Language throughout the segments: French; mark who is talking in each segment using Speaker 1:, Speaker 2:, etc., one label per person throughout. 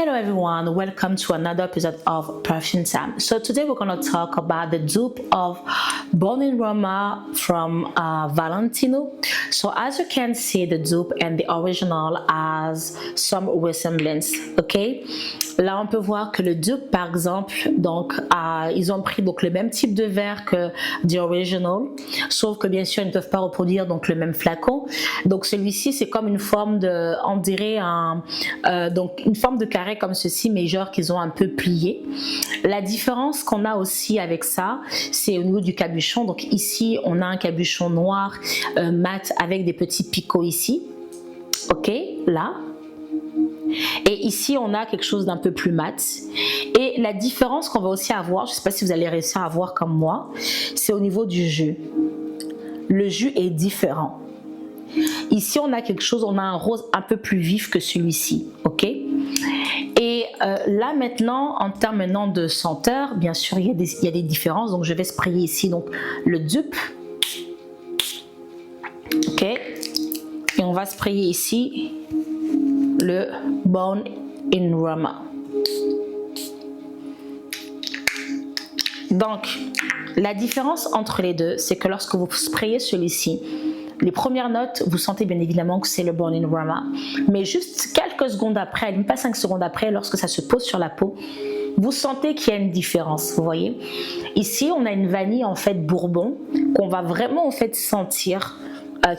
Speaker 1: Hello everyone, welcome to another episode of Perfume Time. So today we're going to talk about the dupe of Born in Roma from Valentino. So as you can see, the dupe and the original has some resemblance, okay? Là on peut voir que le dupe par exemple, donc ils ont pris donc le même type de verre que the original, sauf que bien sûr ils ne peuvent pas reproduire donc le même flacon. Donc celui-ci c'est comme une forme de, on dirait donc une forme de carré comme ceci, mais genre qu'ils ont un peu plié. La différence qu'on a aussi avec ça, c'est au niveau du capuchon. Donc ici on a un capuchon noir mat avec des petits picots ici, ok, là. Et ici on a quelque chose d'un peu plus mat. Et la différence qu'on va aussi avoir, je ne sais pas si vous allez réussir à voir comme moi, c'est au niveau du jus. Le jus est différent. Ici on a quelque chose, on a un rose un peu plus vif que celui-ci, ok. Et là maintenant, en termes maintenant de senteur, bien sûr il y a des différences. Donc je vais sprayer ici donc le dupe, ok. Et on va sprayer ici le Born in Roma. Donc la différence entre les deux, c'est que lorsque vous sprayez celui-ci, les premières notes, vous sentez bien évidemment que c'est le Born in Roma. Mais juste quelques secondes après, même pas 5 secondes après, lorsque ça se pose sur la peau, vous sentez qu'il y a une différence, vous voyez. Ici, on a une vanille en fait bourbon qu'on va vraiment en fait sentir,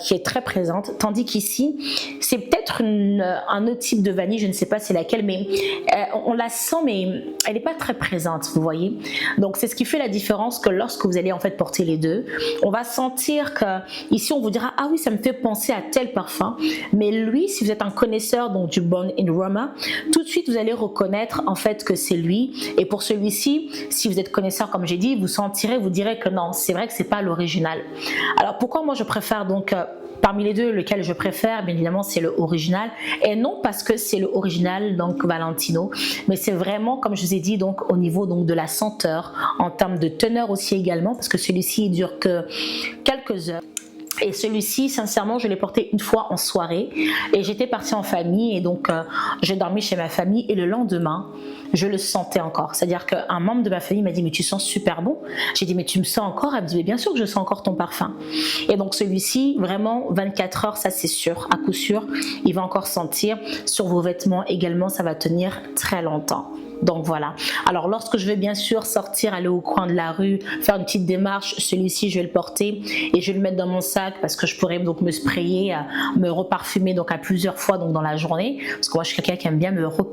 Speaker 1: qui est très présente, tandis qu'ici c'est peut-être un autre type de vanille, je ne sais pas c'est laquelle, mais on la sent mais elle n'est pas très présente, vous voyez. Donc c'est ce qui fait la différence, que lorsque vous allez en fait porter les deux, on va sentir que ici on vous dira ah oui ça me fait penser à tel parfum, mais lui si vous êtes un connaisseur donc du Born in Roma, tout de suite vous allez reconnaître en fait que c'est lui. Et pour celui-ci, si vous êtes connaisseur comme j'ai dit, vous sentirez, vous direz que non, c'est vrai que c'est pas l'original. Alors pourquoi moi je préfère donc parmi les deux, lequel je préfère, bien évidemment, c'est le original. Et non parce que c'est le original, donc Valentino, mais c'est vraiment, comme je vous ai dit, donc au niveau donc de la senteur, en termes de teneur aussi également, parce que celui-ci il dure que quelques heures. Et celui-ci, sincèrement, je l'ai porté une fois en soirée et j'étais partie en famille et donc j'ai dormi chez ma famille et le lendemain, je le sentais encore. C'est-à-dire qu'un membre de ma famille m'a dit « mais tu sens super bon ». J'ai dit « mais tu me sens encore ?» Elle me dit « mais bien sûr que je sens encore ton parfum ». Et donc celui-ci, vraiment 24 heures, ça c'est sûr, à coup sûr, il va encore sentir. Sur vos vêtements également, ça va tenir très longtemps. Donc voilà. Alors lorsque je vais bien sûr sortir, aller au coin de la rue, faire une petite démarche, celui-ci je vais le porter et je vais le mettre dans mon sac parce que je pourrais donc me sprayer, me reparfumer donc à plusieurs fois donc dans la journée, parce que moi je suis quelqu'un qui aime bien me reparfumer